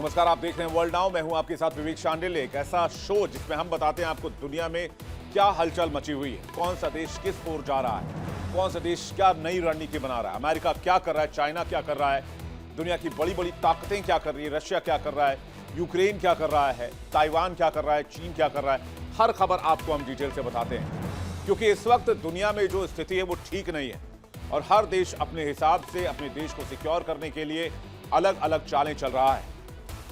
नमस्कार, आप देख रहे हैं वर्ल्ड नाउ। मैं हूं आपके साथ विवेक शांडिल। एक ऐसा शो जिसमें हम बताते हैं आपको दुनिया में क्या हलचल मची हुई है, कौन सा देश किस ओर जा रहा है, कौन सा देश क्या नई रणनीति बना रहा है, अमेरिका क्या कर रहा है, चाइना क्या कर रहा है, दुनिया की बड़ी बड़ी ताकतें क्या कर रही है, रशिया क्या कर रहा है, यूक्रेन क्या कर रहा है, ताइवान क्या कर रहा है, चीन क्या कर रहा है। हर खबर आपको हम डिटेल से बताते हैं, क्योंकि इस वक्त दुनिया में जो स्थिति है वो ठीक नहीं है और हर देश अपने हिसाब से अपने देश को सिक्योर करने के लिए अलग अलग चालें चल रहा है।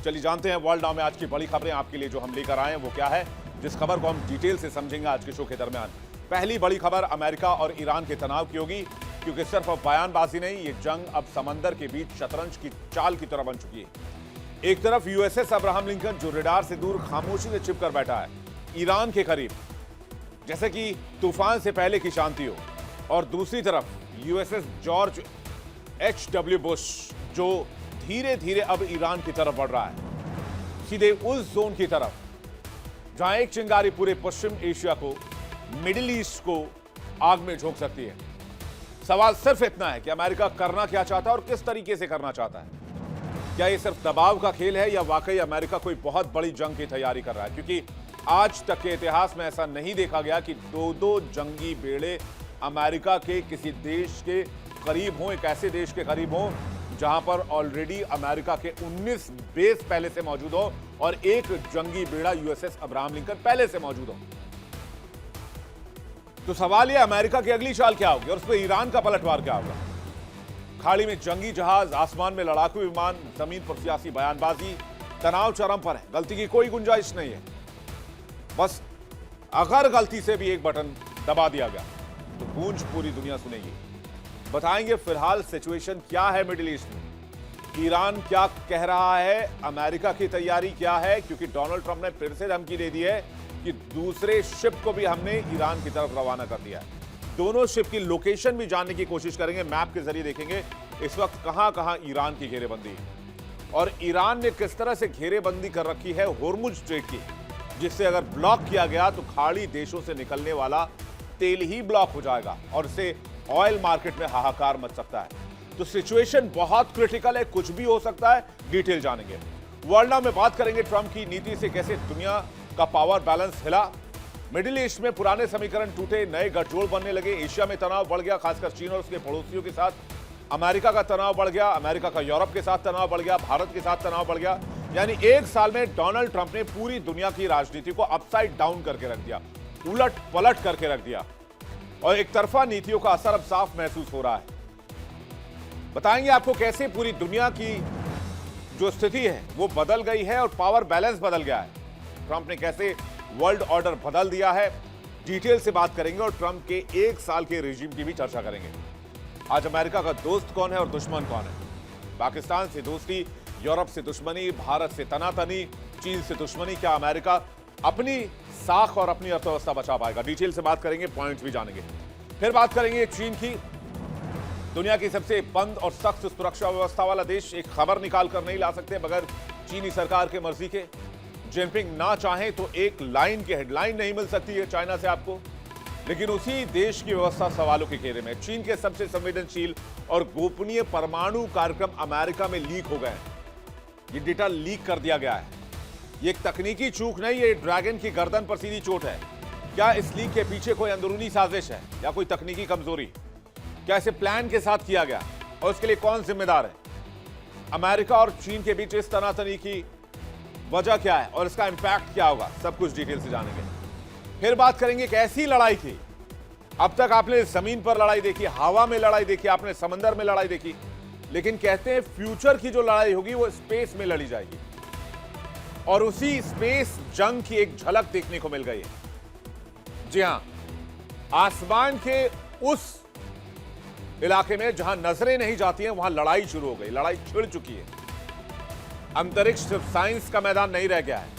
चलिए जानते हैं वर्ल्ड नाउ में आज की बड़ी खबरें आपके लिए जो हम लेकर आए हैं वो क्या है, जिस खबर को हम डिटेल से समझेंगे आज के शो के दरमियान। पहली बड़ी खबर अमेरिका और ईरान के तनाव की होगी, क्योंकि सिर्फ अब बयानबाजी नहीं, ये जंग अब समंदर के बीच शतरंज की चाल की तरह बन चुकी है। एक तरफ यूएसएस अब्राहम लिंकन जो रडार से दूर खामोशी से छिपकर बैठा है ईरान के करीब, जैसे कि तूफान से पहले की शांति हो, और दूसरी तरफ यूएसएस जॉर्ज H.W. बुश जो धीरे धीरे अब ईरान की तरफ बढ़ रहा है, सीधे उस जोन की तरफ जहां एक चिंगारी पूरे पश्चिम एशिया को, मिडिल ईस्ट को आग में झोंक सकती है। सवाल सिर्फ इतना है कि अमेरिका करना क्या चाहता है और किस तरीके से करना चाहता है। क्या यह सिर्फ दबाव का खेल है या वाकई अमेरिका कोई बहुत बड़ी जंग की तैयारी कर रहा है? क्योंकि आज तक के इतिहास में ऐसा नहीं देखा गया कि दो जंगी बेड़े अमेरिका के किसी देश के करीब हों, एक ऐसे देश के करीब हों जहां पर ऑलरेडी अमेरिका के 19 बेस पहले से मौजूद हो और एक जंगी बेड़ा यूएसएस अब्राहम लिंकन पहले से मौजूद हो। तो सवाल यह, अमेरिका की अगली चाल क्या होगी और उस पर ईरान का पलटवार क्या होगा? खाड़ी में जंगी जहाज, आसमान में लड़ाकू विमान, जमीन पर सियासी बयानबाजी, तनाव चरम पर है। गलती की कोई गुंजाइश नहीं है। बस अगर गलती से भी एक बटन दबा दिया गया तो गूंज पूरी दुनिया सुनेगी। बताएंगे फिलहाल सिचुएशन क्या है मिडिल ईस्ट में, ईरान क्या कह रहा है, अमेरिका की तैयारी क्या है, क्योंकि डोनाल्ड ट्रंप ने फिर से धमकी दे दी है कि दूसरे शिप को भी हमने ईरान की तरफ रवाना कर दिया है। दोनों शिप की लोकेशन भी जानने की कोशिश करेंगे, मैप के जरिए देखेंगे इस वक्त कहां कहां ईरान की घेरेबंदी है और ईरान ने किस तरह से घेरेबंदी कर रखी है होर्मुज स्ट्रेट की, जिससे अगर ब्लॉक किया गया तो खाड़ी देशों से निकलने वाला तेल ही ब्लॉक हो जाएगा और इससे ऑयल मार्केट में हाहाकार मच सकता है। तो सिचुएशन बहुत क्रिटिकल है, कुछ भी हो सकता है, डिटेल जानेंगे। वर्ल्ड नाउ में बात करेंगे ट्रंप की नीति से कैसे दुनिया का पावर बैलेंस हिला, मिडिल ईस्ट में पुराने समीकरण टूटे, नए गठजोड़ बनने लगे, एशिया में तनाव बढ़ गया, खासकर चीन और उसके पड़ोसियों के साथ, अमेरिका का तनाव बढ़ गया, अमेरिका का यूरोप के साथ तनाव बढ़ गया, भारत के साथ तनाव बढ़ गया। यानी एक साल में डोनाल्ड ट्रंप ने पूरी दुनिया की राजनीति को अपसाइड डाउन करके रख दिया, उलट पलट करके रख दिया और एक तरफा नीतियों का असर अब साफ महसूस हो रहा है। बताएंगे आपको कैसे पूरी दुनिया की जो स्थिति है वो बदल गई है और पावर बैलेंस बदल गया है। ट्रंप ने कैसे वर्ल्ड ऑर्डर बदल दिया है, डिटेल से बात करेंगे और ट्रंप के एक साल के रिजीम की भी चर्चा करेंगे। आज अमेरिका का दोस्त कौन है और दुश्मन कौन है? पाकिस्तान से दोस्ती, यूरोप से दुश्मनी, भारत से तनातनी, चीन से दुश्मनी। क्या अमेरिका अपनी साख और अपनी अर्थव्यवस्था बचा पाएगा? डिटेल से बात करेंगे, पॉइंट्स भी जानेंगे। फिर बात करेंगे चीन की, दुनिया की सबसे बंद और सख्त सुरक्षा व्यवस्था वाला देश। एक खबर निकाल कर नहीं ला सकते बगैर चीनी सरकार के मर्जी के। जिनपिंग ना चाहें तो एक लाइन की हेडलाइन नहीं मिल सकती है चाइना से आपको, लेकिन उसी देश की व्यवस्था सवालों के घेरे में। चीन के सबसे संवेदनशील और गोपनीय परमाणु कार्यक्रम अमेरिका में लीक हो गए। ये डेटा लीक कर दिया गया है। ये एक तकनीकी चूक नहीं, ये ड्रैगन की गर्दन पर सीधी चोट है। क्या इस लीक के पीछे कोई अंदरूनी साजिश है या कोई तकनीकी कमजोरी? क्या इसे प्लान के साथ किया गया और इसके लिए कौन जिम्मेदार है? अमेरिका और चीन के बीच इस तनातनी की वजह क्या है और इसका इंपैक्ट क्या होगा? सब कुछ डिटेल से जानेंगे। फिर बात करेंगे एक ऐसी लड़ाई थी, अब तक आपने जमीन पर लड़ाई देखी, हवा में लड़ाई देखी, आपने समंदर में लड़ाई देखी, लेकिन कहते हैं फ्यूचर की जो लड़ाई होगी वो स्पेस में लड़ी जाएगी और उसी स्पेस जंग की एक झलक देखने को मिल गई है। जी हां, आसमान के उस इलाके में जहां नजरें नहीं जाती हैं वहां लड़ाई शुरू हो गई, लड़ाई छिड़ चुकी है। अंतरिक्ष सिर्फ साइंस का मैदान नहीं रह गया है,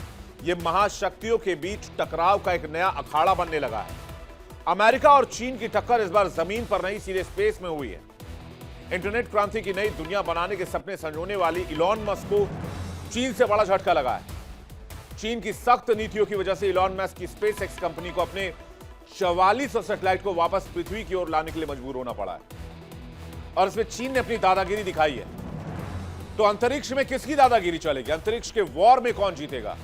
यह महाशक्तियों के बीच टकराव का एक नया अखाड़ा बनने लगा है। अमेरिका और चीन की टक्कर इस बार जमीन पर नहीं, सीधे स्पेस में हुई है। इंटरनेट क्रांति की नई दुनिया बनाने के सपने संजोने वाली इलॉन मस्क को चीन से बड़ा झटका लगा है। चीन की सख्त नीतियों की वजह से इलॉन मस्क की स्पेसएक्स कंपनी को अपने 4400 सैटेलाइट को वापस पृथ्वी की ओर लाने के लिए मजबूर होना पड़ा है और इसमें चीन ने अपनी दादागिरी दिखाई है। तो अंतरिक्ष में किसकी दादागिरी चलेगी? अंतरिक्ष के वॉर में कौन जीतेगा?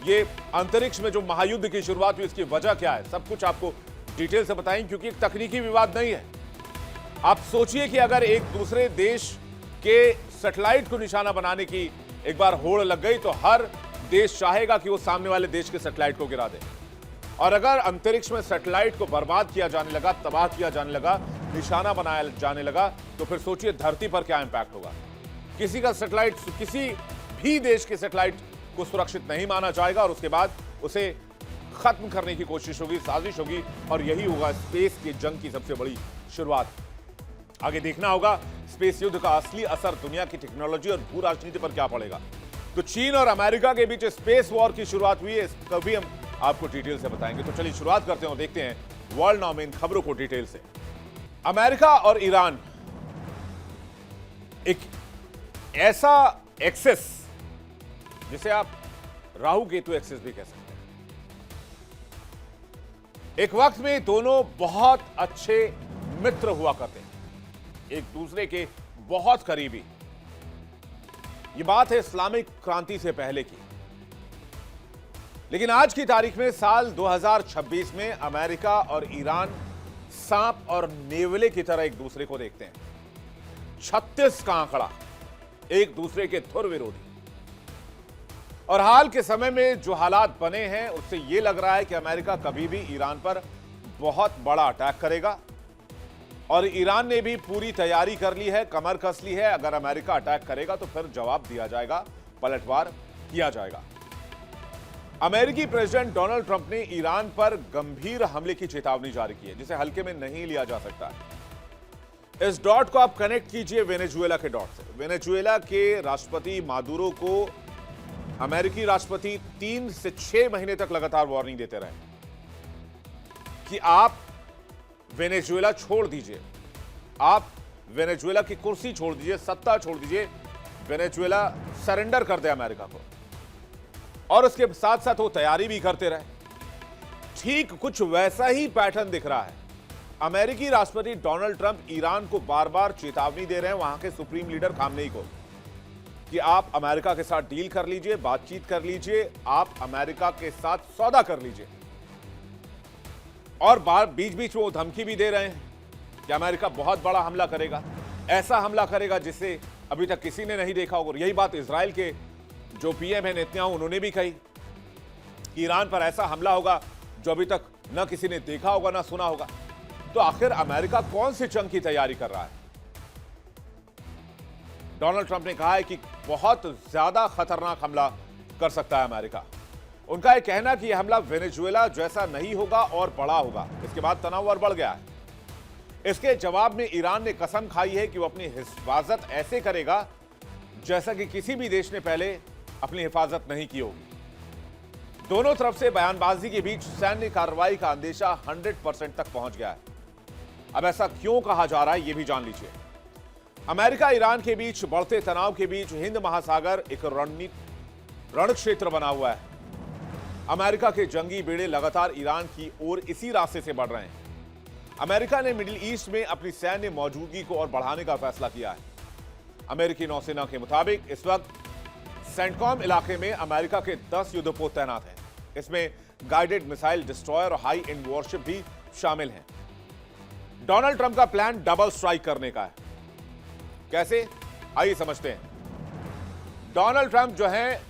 ये अंतरिक्ष में जो महायुद्ध की शुरुआत हुई, इसकी वजह क्या है, सब कुछ आपको डिटेल से बताएंगे, क्योंकि एक तकनीकी विवाद नहीं है। आप सोचिए कि अगर एक दूसरे देश के सैटेलाइट को निशाना बनाने की एक बार होड़ लग गई तो हर देश चाहेगा कि वो सामने वाले देश के सैटेलाइट को गिरा दे। और अगर अंतरिक्ष में सैटेलाइट को बर्बाद किया जाने लगा, तबाह किया जाने लगा, निशाना बनाया जाने लगा, तो फिर सोचिए धरती पर क्या इंपैक्ट होगा। किसी का सैटेलाइट, किसी भी देश के सैटेलाइट को सुरक्षित नहीं माना जाएगा और उसके बाद उसे खत्म करने की कोशिश होगी, साजिश होगी, और यही होगा स्पेस की जंग की सबसे बड़ी शुरुआत। आगे देखना होगा स्पेस युद्ध का असली असर दुनिया की टेक्नोलॉजी और भू राजनीति पर क्या पड़ेगा। तो चीन और अमेरिका के बीच स्पेस वॉर की शुरुआत हुई है, इसका भी हम आपको डिटेल से बताएंगे। तो चलिए शुरुआत करते हैं और देखते हैं वर्ल्ड नाउ में इन खबरों को डिटेल से। अमेरिका और ईरान एक ऐसा एक्सेस जिसे आप राहु केतु एक्सेस भी कह सकते हैं। एक वक्त में दोनों बहुत अच्छे मित्र हुआ करते हैं, एक दूसरे के बहुत करीबी। यह बात है इस्लामिक क्रांति से पहले की। लेकिन आज की तारीख में साल 2026 में अमेरिका और ईरान सांप और नेवले की तरह एक दूसरे को देखते हैं। 36 का आंकड़ा, एक दूसरे के धुर विरोधी। और हाल के समय में जो हालात बने हैं उससे यह लग रहा है कि अमेरिका कभी भी ईरान पर बहुत बड़ा अटैक करेगा और ईरान ने भी पूरी तैयारी कर ली है, कमर कस ली है। अगर अमेरिका अटैक करेगा तो फिर जवाब दिया जाएगा, पलटवार किया जाएगा। अमेरिकी प्रेसिडेंट डोनाल्ड ट्रंप ने ईरान पर गंभीर हमले की चेतावनी जारी की है, जिसे हल्के में नहीं लिया जा सकता है। इस डॉट को आप कनेक्ट कीजिए वेनेजुएला के डॉट से। वेनेजुएला के राष्ट्रपति मादुरो को अमेरिकी राष्ट्रपति 3 से 6 महीने तक लगातार वार्निंग देते रहे कि आप वेनेजुएला छोड़ दीजिए, आप वेनेजुएला की कुर्सी छोड़ दीजिए, सत्ता छोड़ दीजिए, वेनेजुएला सरेंडर कर दे अमेरिका को। और उसके साथ साथ वो तैयारी भी करते रहे। ठीक कुछ वैसा ही पैटर्न दिख रहा है। अमेरिकी राष्ट्रपति डोनाल्ड ट्रंप ईरान को बार बार चेतावनी दे रहे हैं, वहां के सुप्रीम लीडर खामनेई को, कि आप अमेरिका के साथ डील कर लीजिए, बातचीत कर लीजिए, आप अमेरिका के साथ सौदा कर लीजिए। और बीच बीच में वो धमकी भी दे रहे हैं कि अमेरिका बहुत बड़ा हमला करेगा, ऐसा हमला करेगा जिसे अभी तक किसी ने नहीं देखा होगा। और यही बात इजराइल के जो पीएम है नेतन्याहू, उन्होंने भी कही कि ईरान पर ऐसा हमला होगा जो अभी तक न किसी ने देखा होगा ना सुना होगा। तो आखिर अमेरिका कौन सी जंग की तैयारी कर रहा है? डोनाल्ड ट्रंप ने कहा है कि बहुत ज्यादा खतरनाक हमला कर सकता है अमेरिका। उनका यह कहना कि यह हमला वेनेजुएला जैसा नहीं होगा और बड़ा होगा। इसके बाद तनाव और बढ़ गया है। इसके जवाब में ईरान ने कसम खाई है कि वो अपनी हिफाजत ऐसे करेगा जैसा कि किसी भी देश ने पहले अपनी हिफाजत नहीं की होगी। दोनों तरफ से बयानबाजी के बीच सैन्य कार्रवाई का अंदेशा 100% तक पहुंच गया है। अब ऐसा क्यों कहा जा रहा है, यह भी जान लीजिए। अमेरिका ईरान के बीच बढ़ते तनाव के बीच हिंद महासागर एक रण क्षेत्र बना हुआ है। अमेरिका के जंगी बेड़े लगातार ईरान की ओर इसी रास्ते से बढ़ रहे हैं। अमेरिका ने मिडिल ईस्ट में अपनी सैन्य मौजूदगी को और बढ़ाने का फैसला किया है। अमेरिकी नौसेना के मुताबिक इस वक्त सेंटकॉम इलाके में अमेरिका के 10 युद्धपोत तैनात हैं। इसमें गाइडेड मिसाइल डिस्ट्रॉयर और हाई एंड वॉरशिप भी शामिल हैं। डोनाल्ड ट्रंप का प्लान डबल स्ट्राइक करने का है। कैसे, आइए समझते हैं। डोनाल्ड ट्रंप जो है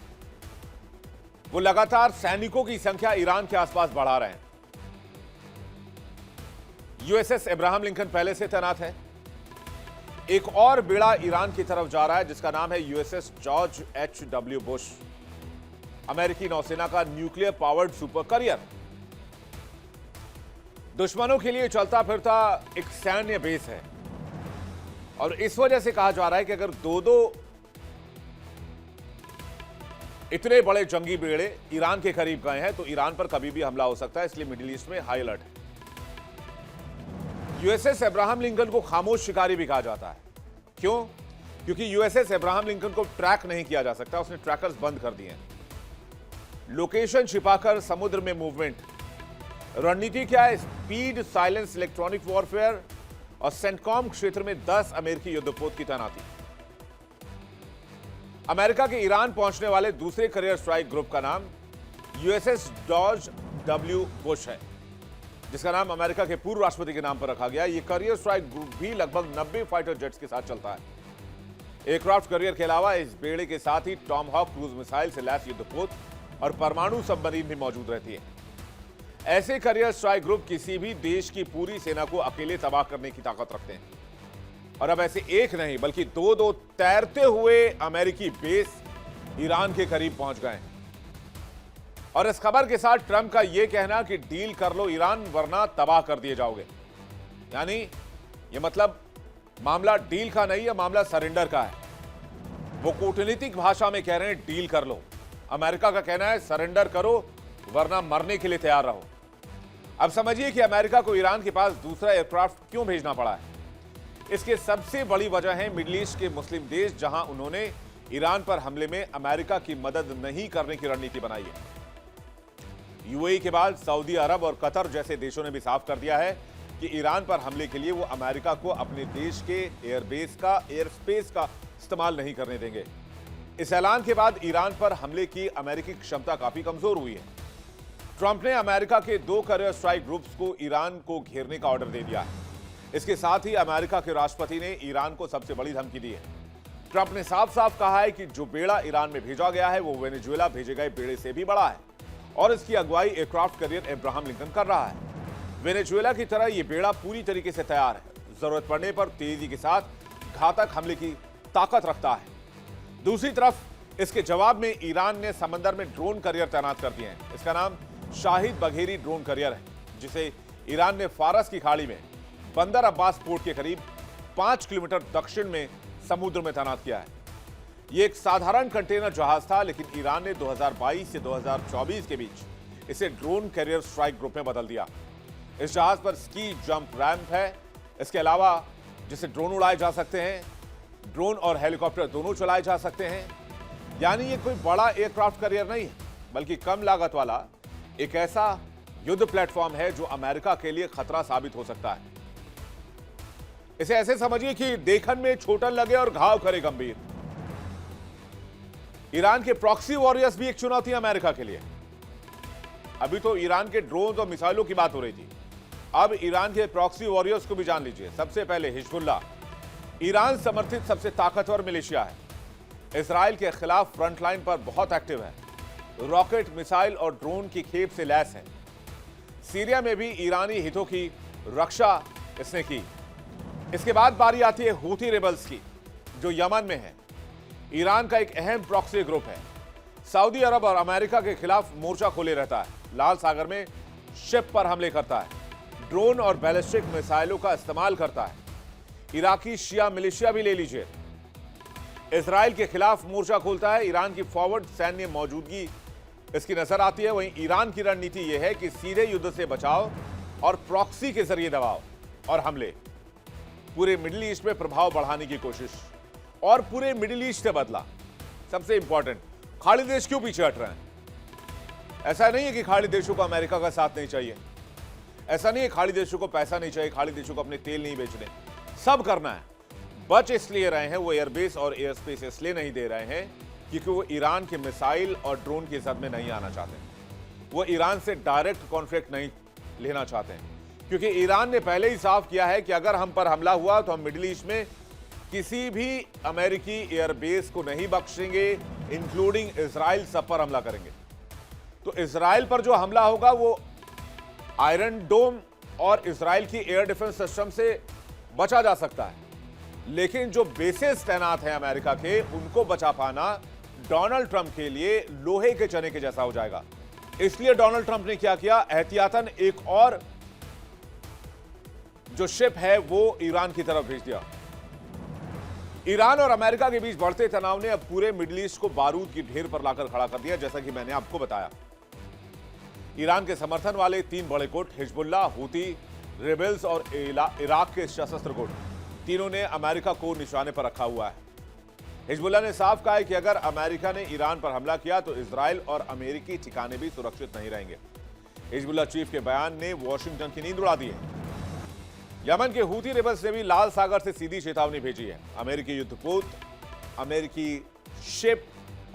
वो लगातार सैनिकों की संख्या ईरान के आसपास बढ़ा रहे हैं। यूएसएस अब्राहम लिंकन पहले से तैनात है। एक और बेड़ा ईरान की तरफ जा रहा है जिसका नाम है यूएसएस जॉर्ज H.W. बुश, अमेरिकी नौसेना का न्यूक्लियर पावर्ड सुपर करियर। दुश्मनों के लिए चलता फिरता एक सैन्य बेस है और इस वजह से कहा जा रहा है कि अगर दो इतने बड़े जंगी बेड़े ईरान के करीब गए हैं तो ईरान पर कभी भी हमला हो सकता है। इसलिए मिडिल ईस्ट में हाई अलर्ट है। यूएसएस अब्राहम लिंकन को खामोश शिकारी भी कहा जाता है। क्यों? क्योंकि यूएसएस अब्राहम लिंकन को ट्रैक नहीं किया जा सकता, उसने ट्रैकर्स बंद कर दिए हैं। लोकेशन छिपाकर समुद्र में मूवमेंट। रणनीति क्या है? स्पीड, साइलेंस, इलेक्ट्रॉनिक वॉरफेयर और सेंटकॉम क्षेत्र में 10 अमेरिकी युद्धपोत की तैनाती। अमेरिका के ईरान पहुंचने वाले दूसरे करियर स्ट्राइक ग्रुप का नाम यूएसएस जॉर्ज डब्ल्यू बुश है, जिसका नाम अमेरिका के पूर्व राष्ट्रपति के नाम पर रखा गया। यह करियर स्ट्राइक ग्रुप भी लगभग 90 फाइटर जेट्स के साथ चलता है। एयरक्राफ्ट करियर के अलावा इस बेड़े के साथ ही टॉमहॉक क्रूज मिसाइल से लैस युद्धपोत और परमाणु सबमरीन भी मौजूद रहती है। ऐसे करियर स्ट्राइक ग्रुप किसी भी देश की पूरी सेना को अकेले तबाह करने की ताकत रखते हैं। और अब ऐसे एक नहीं बल्कि दो तैरते हुए अमेरिकी बेस ईरान के करीब पहुंच गए हैं। और इस खबर के साथ ट्रंप का यह कहना कि डील कर लो ईरान वरना तबाह कर दिए जाओगे, यानी यह मतलब मामला डील का नहीं है, मामला सरेंडर का है। वो कूटनीतिक भाषा में कह रहे हैं डील कर लो, अमेरिका का कहना है सरेंडर करो वरना मरने के लिए तैयार रहो। अब समझिए कि अमेरिका को ईरान के पास दूसरा एयरक्राफ्ट क्यों भेजना पड़ा है। इसकी सबसे बड़ी वजह है मिडिल ईस्ट के मुस्लिम देश, जहां उन्होंने ईरान पर हमले में अमेरिका की मदद नहीं करने की रणनीति बनाई है। यूएई के बाद सऊदी अरब और कतर जैसे देशों ने भी साफ कर दिया है कि ईरान पर हमले के लिए वो अमेरिका को अपने देश के एयर स्पेस का इस्तेमाल नहीं करने देंगे। इस ऐलान के बाद ईरान पर हमले की अमेरिकी क्षमता काफी कमजोर हुई है। ट्रंप ने अमेरिका के 2 करियर स्ट्राइक ग्रुप्स को ईरान को घेरने का ऑर्डर दे दिया है। इसके साथ ही अमेरिका के राष्ट्रपति ने ईरान को सबसे बड़ी धमकी दी है। ट्रंप ने साफ साफ कहा है कि जो बेड़ा ईरान में भेजा गया है वो वेनेजुएला भेजे गए बेड़े से भी बड़ा है और इसकी अगुवाई एयरक्राफ्ट करियर अब्राहम लिंकन कर रहा है। वेनेजुएला की तरह यह बेड़ा पूरी तरीके से तैयार है, जरूरत पड़ने पर तेजी के साथ घातक हमले की ताकत रखता है। दूसरी तरफ इसके जवाब में ईरान ने समंदर में ड्रोन करियर तैनात कर दिए हैं। इसका नाम शाहिद बघेरी ड्रोन करियर है, जिसे ईरान ने फारस की खाड़ी में बंदर अब्बास पोर्ट के करीब 5 किलोमीटर दक्षिण में समुद्र में तैनात किया है। यह एक साधारण कंटेनर जहाज था, लेकिन ईरान ने 2022 से 2024 के बीच इसे ड्रोन कैरियर स्ट्राइक ग्रुप में बदल दिया। इस जहाज पर स्की जंप रैंप है। इसके अलावा जिसे ड्रोन उड़ाए जा सकते हैं, ड्रोन और हेलीकॉप्टर दोनों चलाए जा सकते हैं। यानी ये कोई बड़ा एयरक्राफ्ट कैरियर नहीं है, बल्कि कम लागत वाला एक ऐसा युद्ध प्लेटफॉर्म है जो अमेरिका के लिए खतरा साबित हो सकता है। इसे ऐसे समझिए कि देखन में छोटन लगे और घाव करे गंभीर। ईरान के प्रॉक्सी वॉरियर्स भी एक चुनौती है अमेरिका के लिए। अभी तो ईरान के ड्रोन और मिसाइलों की बात हो रही थी, अब ईरान के प्रॉक्सी वॉरियर्स को भी जान लीजिए। सबसे पहले हिजबुल्लाह, ईरान समर्थित सबसे ताकतवर मिलिशिया है। इजराइल के खिलाफ फ्रंटलाइन पर बहुत एक्टिव है, रॉकेट, मिसाइल और ड्रोन की खेप से लैस है। सीरिया में भी ईरानी हितों की रक्षा इसने की। इसके बाद बारी आती है हूथी रेबल्स की, जो यमन में है। ईरान का एक अहम प्रॉक्सी ग्रुप है। सऊदी अरब और अमेरिका के खिलाफ मोर्चा खोले रहता है, लाल सागर में शिप पर हमले करता है, ड्रोन और बैलिस्टिक मिसाइलों का इस्तेमाल करता है। इराकी शिया मिलिशिया भी ले लीजिए। इजराइल के खिलाफ मोर्चा खोलता है। ईरान की फॉरवर्ड सैन्य मौजूदगी इसकी नजर आती है। वहीं ईरान की रणनीति यह है कि सीधे युद्ध से बचाव और प्रॉक्सी के जरिए दबाव और हमले, पूरे मिडिल ईस्ट में प्रभाव बढ़ाने की कोशिश और पूरे मिडिल ईस्ट से बदला। सबसे इंपॉर्टेंट, खाड़ी देश क्यों पीछे हट रहे हैं? ऐसा नहीं है कि खाड़ी देशों को अमेरिका का साथ नहीं चाहिए, ऐसा नहीं है खाड़ी देशों को पैसा नहीं चाहिए, खाड़ी देशों को अपने तेल नहीं बेचने, सब करना है। बच इसलिए रहे हैं वो एयरबेस और एयर स्पेस इसलिए नहीं दे रहे हैं क्योंकि वो ईरान के मिसाइल और ड्रोन की जद में नहीं आना चाहते। वो ईरान से डायरेक्ट कॉन्फ्लिक्ट नहीं लेना चाहते हैं, क्योंकि ईरान ने पहले ही साफ किया है कि अगर हम पर हमला हुआ तो हम मिडिल ईस्ट में किसी भी अमेरिकी एयरबेस को नहीं बख्शेंगे, इंक्लूडिंग इजराइल, सब पर हमला करेंगे। तो इजराइल पर जो हमला होगा वो आयरन डोम और इजराइल की एयर डिफेंस सिस्टम से बचा जा सकता है, लेकिन जो बेसेस तैनात हैं अमेरिका के, उनको बचा पाना डोनाल्ड ट्रंप के लिए लोहे के चने के जैसा हो जाएगा। इसलिए डोनाल्ड ट्रंप ने क्या किया, एहतियातन एक और जो शिप है वो ईरान की तरफ भेज दिया। ईरान और अमेरिका के बीच बढ़ते तनाव ने अब पूरे मिडिल ईस्ट को बारूद की ढेर पर लाकर खड़ा कर दिया। जैसा कि मैंने आपको बताया, ईरान के समर्थन वाले 3 बड़े गुट, हिजबुल्लाह, हूती रेबल्स और इराक के सशस्त्र गुट, तीनों ने अमेरिका को निशाने पर रखा हुआ है। हिजबुल्लाह ने साफ कहा है कि अगर अमेरिका ने ईरान पर हमला किया तो इजराइल और अमेरिकी ठिकाने भी सुरक्षित नहीं रहेंगे। हिजबुल्लाह चीफ के बयान ने वॉशिंगटन की नींद उड़ा दी है। यमन के हूती रेबल्स ने भी लाल सागर से सीधी चेतावनी भेजी है। अमेरिकी युद्धपोत, अमेरिकी शिप,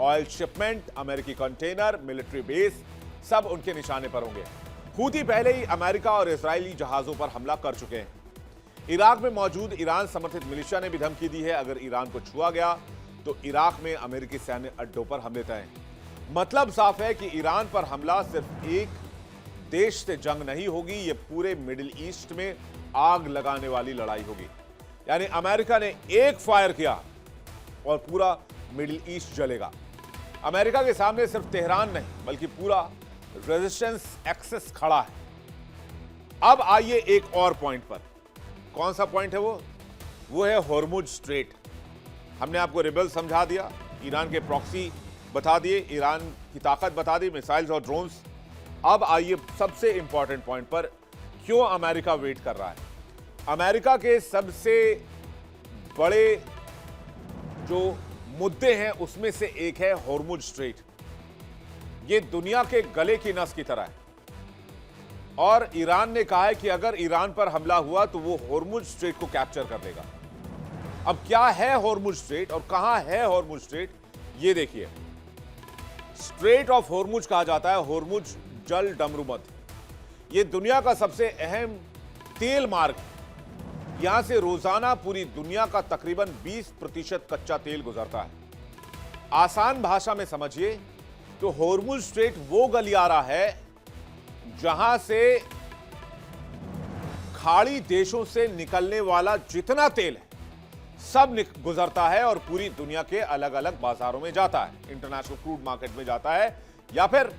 ऑयल शिपमेंट, अमेरिकी कंटेनर, मिलिट्री बेस सब उनके निशाने पर होंगे। हूती पहले ही अमेरिका और इजरायली जहाजों पर हमला कर चुके हैं। इराक में मौजूद ईरान समर्थित मिलिशिया ने भी धमकी दी है, अगर ईरान को छुआ गया तो इराक में अमेरिकी सैन्य अड्डों पर हमले तय हैं। मतलब साफ है कि ईरान पर हमला सिर्फ एक देश से जंग नहीं होगी, यह पूरे मिडिल ईस्ट में आग लगाने वाली लड़ाई होगी। यानी अमेरिका ने एक फायर किया और पूरा मिडिल ईस्ट जलेगा। अमेरिका के सामने सिर्फ तेहरान नहीं बल्कि पूरा रेजिस्टेंस एक्सेस खड़ा है। अब आइए एक और पॉइंट पर। कौन सा पॉइंट है वो है हॉर्मुज स्ट्रेट। हमने आपको रिबेल समझा दिया, ईरान के प्रॉक्सी बता दिए, ईरान की ताकत बता दी, मिसाइल्स और ड्रोन्स। अब आइए सबसे इंपॉर्टेंट पॉइंट पर, क्यों अमेरिका वेट कर रहा है। अमेरिका के सबसे बड़े जो मुद्दे हैं उसमें से एक है हॉर्मुज स्ट्रेट। ये दुनिया के गले की नस की तरह है और ईरान ने कहा है कि अगर ईरान पर हमला हुआ तो वो हॉर्मुज स्ट्रेट को कैप्चर कर लेगा। अब क्या है हॉर्मुज स्ट्रेट और कहां है हॉर्मुज स्ट्रेट, ये देखिए। स्ट्रेट ऑफ हॉर्मुज कहा जाता है हॉर्मुज जल डमरूमत। यह दुनिया का सबसे अहम तेल मार्ग है। यहां से रोजाना पूरी दुनिया का तकरीबन 20% कच्चा तेल गुजरता है। आसान भाषा में समझिए तो हॉर्मुज स्ट्रेट वो गलियारा है जहां से खाड़ी देशों से निकलने वाला जितना तेल है सब गुजरता है और पूरी दुनिया के अलग अलग बाजारों में जाता है, इंटरनेशनल क्रूड मार्केट में जाता है या फिर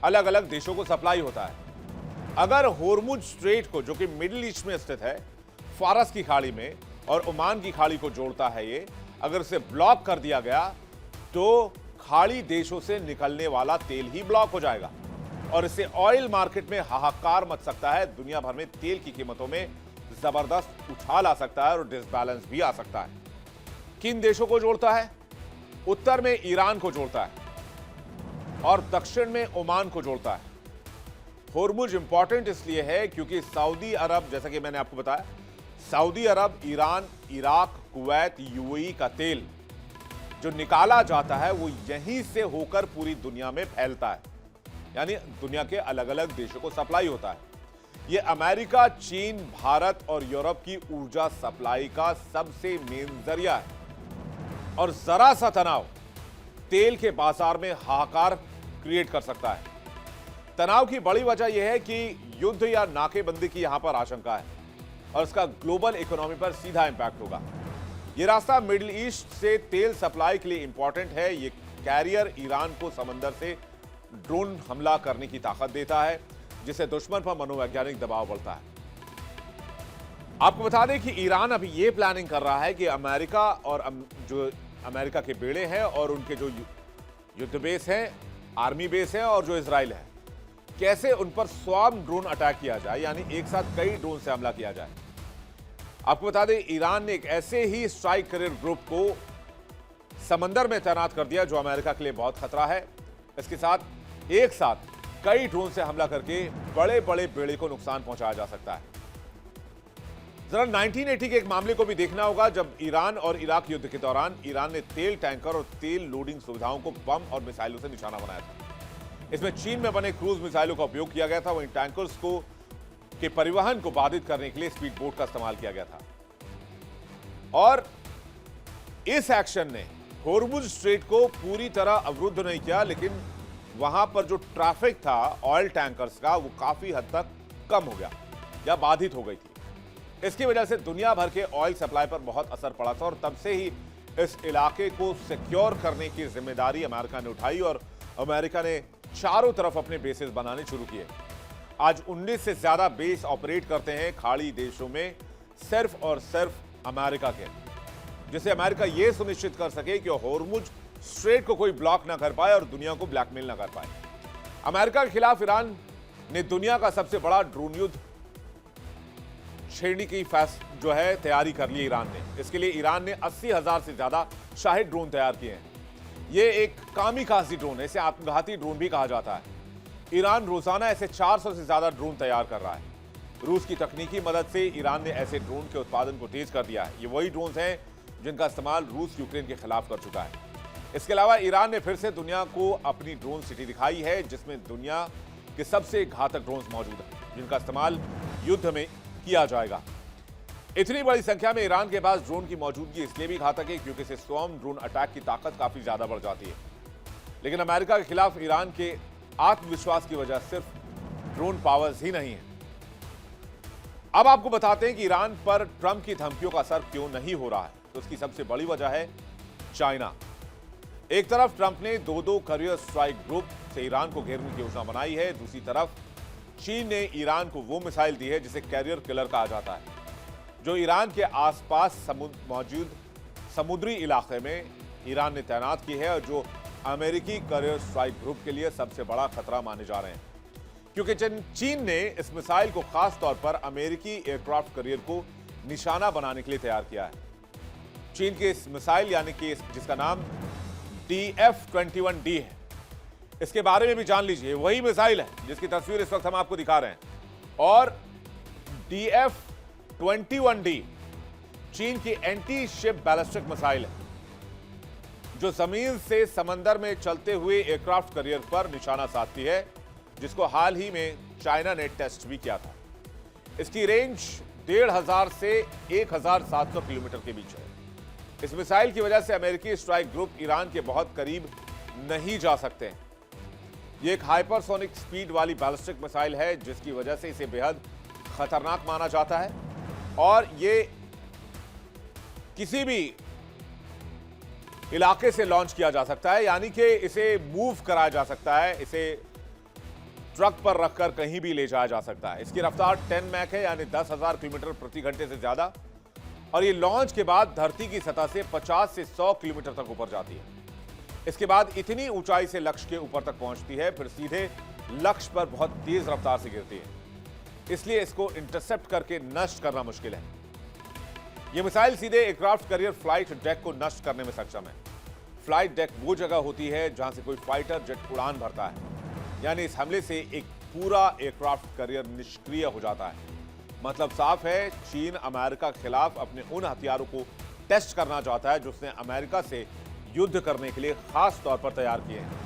अलग अलग देशों को सप्लाई होता है। अगर हॉर्मुज स्ट्रेट को, जो कि मिडिल ईस्ट में स्थित है, फारस की खाड़ी में और ओमान की खाड़ी को जोड़ता है, ये अगर इसे ब्लॉक कर दिया गया तो खाड़ी देशों से निकलने वाला तेल ही ब्लॉक हो जाएगा और इससे ऑयल मार्केट में हाहाकार मच सकता है। दुनिया भर में तेल की कीमतों में जबरदस्त उछाल आ सकता है और डिसबैलेंस भी आ सकता है। किन देशों को जोड़ता है? उत्तर में ईरान को जोड़ता है और दक्षिण में ओमान को जोड़ता है। हॉर्मुज इंपॉर्टेंट इसलिए है क्योंकि सऊदी अरब, जैसा कि मैंने आपको बताया, सऊदी अरब, ईरान, इराक, कुवैत, यूएई का तेल जो निकाला जाता है वो यहीं से होकर पूरी दुनिया में फैलता है, यानी दुनिया के अलग अलग देशों को सप्लाई होता है। यह अमेरिका, चीन, भारत और यूरोप की ऊर्जा सप्लाई का सबसे मेन जरिया है और जरा सा तनाव तेल के बाजार में हाहाकार क्रिएट कर सकता है। तनाव की बड़ी वजह यह है कि युद्ध या नाकेबंदी की यहां पर आशंका है और इसका ग्लोबल इकोनॉमी पर सीधा इंपैक्ट होगा। यह रास्ता मिडिल ईस्ट से तेल सप्लाई के लिए इंपॉर्टेंट है। यह कैरियर ईरान को समंदर से ड्रोन हमला करने की ताकत देता है, जिससे दुश्मन पर मनोवैज्ञानिक दबाव बढ़ता है। आपको बता दें कि ईरान अभी यह प्लानिंग कर रहा है कि अमेरिका और जो अमेरिका के बेड़े हैं और उनके जो युद्ध बेस हैं, आर्मी बेस हैं और जो इजराइल है, कैसे उन पर स्वार्म ड्रोन अटैक किया जाए, यानी एक साथ कई ड्रोन से हमला किया जाए। आपको बता दें ईरान ने एक ऐसे ही स्ट्राइक करियर ग्रुप को समंदर में तैनात कर दिया जो अमेरिका के लिए बहुत खतरा है। इसके साथ एक साथ कई ड्रोन से हमला करके बड़े बड़े बेड़े को नुकसान पहुंचाया जा सकता है। जरा 1980 के एक मामले को भी देखना होगा, जब ईरान और इराक युद्ध के दौरान ईरान ने तेल टैंकर और तेल लोडिंग सुविधाओं को बम और मिसाइलों से निशाना बनाया था। इसमें चीन में बने क्रूज मिसाइलों का उपयोग किया गया था। वहीं टैंकर्स को के परिवहन को बाधित करने के लिए स्पीड बोट का इस्तेमाल किया गया था और इस एक्शन ने हॉर्मुज स्ट्रेट को पूरी तरह अवरुद्ध नहीं किया, लेकिन वहां पर जो ट्रैफिक था ऑयल टैंकर्स का वो काफी हद तक कम हो गया या बाधित हो गई थी। इसकी वजह से दुनिया भर के ऑयल सप्लाई पर बहुत असर पड़ा था और तब से ही इस इलाके को सिक्योर करने की जिम्मेदारी अमेरिका ने उठाई और अमेरिका ने चारों तरफ अपने बेसेस बनाने शुरू किए। आज 19 से ज्यादा बेस ऑपरेट करते हैं खाड़ी देशों में, सिर्फ और सिर्फ अमेरिका के, जिससे अमेरिका यह सुनिश्चित कर सके कि हॉर्मुज स्ट्रेट को कोई ब्लॉक ना कर पाए और दुनिया को ब्लैकमेल ना कर पाए। अमेरिका के खिलाफ ईरान ने दुनिया का सबसे बड़ा ड्रोन युद्ध छेड़ने की जो है तैयारी कर ली ईरान ने। इसके लिए ईरान ने 80,000 से ज्यादा शाहिद ड्रोन तैयार किए हैं। यह एक कामिकाज़ी ड्रोन है, इसे आत्मघाती ड्रोन भी कहा जाता है। ईरान रोजाना ऐसे 400 से ज्यादा ड्रोन तैयार कर रहा है। रूस की तकनीकी मदद से ईरान ने ऐसे ड्रोन के उत्पादन को तेज कर दिया है। ये वही ड्रोन हैं जिनका इस्तेमाल रूस यूक्रेन के खिलाफ कर चुका है। इसके अलावा ईरान ने फिर से दुनिया को अपनी ड्रोन सिटी दिखाई है, जिसमें दुनिया के सबसे घातक ड्रोन मौजूद हैं, जिनका इस्तेमाल युद्ध में किया जाएगा। इतनी बड़ी संख्या में ईरान के पास ड्रोन की मौजूदगी इसलिए भी घातक है क्योंकि इससे स्टॉर्म ड्रोन अटैक की ताकत काफी ज्यादा बढ़ जाती है। लेकिन अमेरिका के खिलाफ ईरान के आत्मविश्वास की वजह सिर्फ ड्रोन पावर्स ही नहीं है। अब आपको बताते हैं कि ईरान पर ट्रंप की धमकियों का असर क्यों नहीं हो रहा है। तो उसकी सबसे बड़ी वजह है चाइना। एक तरफ ट्रंप ने दो कैरियर स्ट्राइक ग्रुप से ईरान को घेरने की योजना बनाई है, दूसरी तरफ चीन ने ईरान को वो मिसाइल दी है जिसे कैरियर किलर कहा जाता है, जो ईरान के आसपास मौजूद समुद्री इलाके में ईरान ने तैनात की है और जो अमेरिकी कैरियर स्ट्राइक ग्रुप के लिए सबसे बड़ा खतरा माने जा रहे हैं, क्योंकि चीन ने इस मिसाइल को खास तौर पर अमेरिकी एयरक्राफ्ट कैरियर को निशाना बनाने के लिए तैयार किया है। चीन के इस मिसाइल यानी कि जिसका नाम DF-21D है, इसके बारे में भी जान लीजिए। वही मिसाइल है जिसकी तस्वीर इस वक्त हम आपको दिखा रहे हैं। और DF-21D चीन की एंटी शिप बैलिस्टिक मिसाइल है, जो जमीन से समंदर में चलते हुए एयरक्राफ्ट कैरियर पर निशाना साधती है, जिसको हाल ही में चाइना ने टेस्ट भी किया था। इसकी रेंज 1500 से 1700 किलोमीटर के बीच है। इस मिसाइल की वजह से अमेरिकी स्ट्राइक ग्रुप ईरान के बहुत करीब नहीं जा सकते। यह एक हाइपरसोनिक स्पीड वाली बैलिस्टिक मिसाइल है, जिसकी वजह से इसे बेहद खतरनाक माना जाता है और ये किसी भी इलाके से लॉन्च किया जा सकता है, यानी कि इसे मूव कराया जा सकता है, इसे ट्रक पर रखकर कहीं भी ले जाया जा सकता है। इसकी रफ्तार 10 मैक है, यानी 10,000 किलोमीटर प्रति घंटे से ज्यादा, और ये लॉन्च के बाद धरती की सतह से 50 से 100 किलोमीटर तक ऊपर जाती है। इसके बाद इतनी ऊंचाई से लक्ष्य के ऊपर तक पहुंचती है, फिर सीधे लक्ष्य पर बहुत तेज रफ्तार से गिरती है। इसलिए इसको इंटरसेप्ट करके नष्ट करना मुश्किल है। यह मिसाइल सीधे एयरक्राफ्ट कैरियर फ्लाइट डेक को नष्ट करने में सक्षम है। फ्लाइट डेक वो जगह होती है जहां से कोई फाइटर जेट उड़ान भरता है, यानी इस हमले से एक पूरा एयरक्राफ्ट कैरियर निष्क्रिय हो जाता है। मतलब साफ है, चीन अमेरिका के खिलाफ अपने उन हथियारों को टेस्ट करना चाहता है जो उसने अमेरिका से युद्ध करने के लिए खास तौर पर तैयार किए हैं।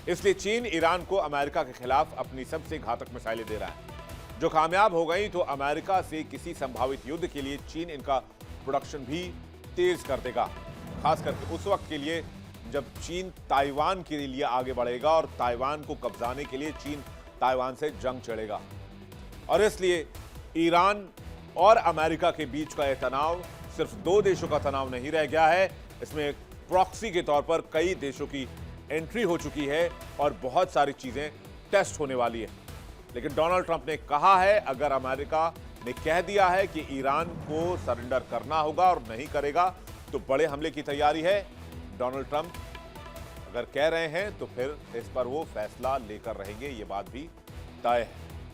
इसलिए चीन ईरान को अमेरिका के खिलाफ अपनी सबसे घातक मिसाइलें दे रहा है, जो कामयाब हो गई तो अमेरिका से किसी संभावित युद्ध के लिए चीन इनका प्रोडक्शन भी तेज कर देगा, खास करके उस वक्त के लिए जब चीन ताइवान के लिए आगे बढ़ेगा और ताइवान को कब्जाने के लिए चीन ताइवान से जंग छेड़ेगा। और इसलिए ईरान और अमेरिका के बीच का यह तनाव सिर्फ दो देशों का तनाव नहीं रह गया है, इसमें एक प्रॉक्सी के तौर पर कई देशों की एंट्री हो चुकी है और बहुत सारी चीजें टेस्ट होने वाली है। लेकिन डोनाल्ड ट्रंप ने कहा है, अगर अमेरिका ने कह दिया है कि ईरान को सरेंडर करना होगा और नहीं करेगा तो बड़े हमले की तैयारी है। डोनाल्ड ट्रंप अगर कह रहे हैं तो फिर इस पर वो फैसला लेकर रहेंगे, ये बात भी तय है।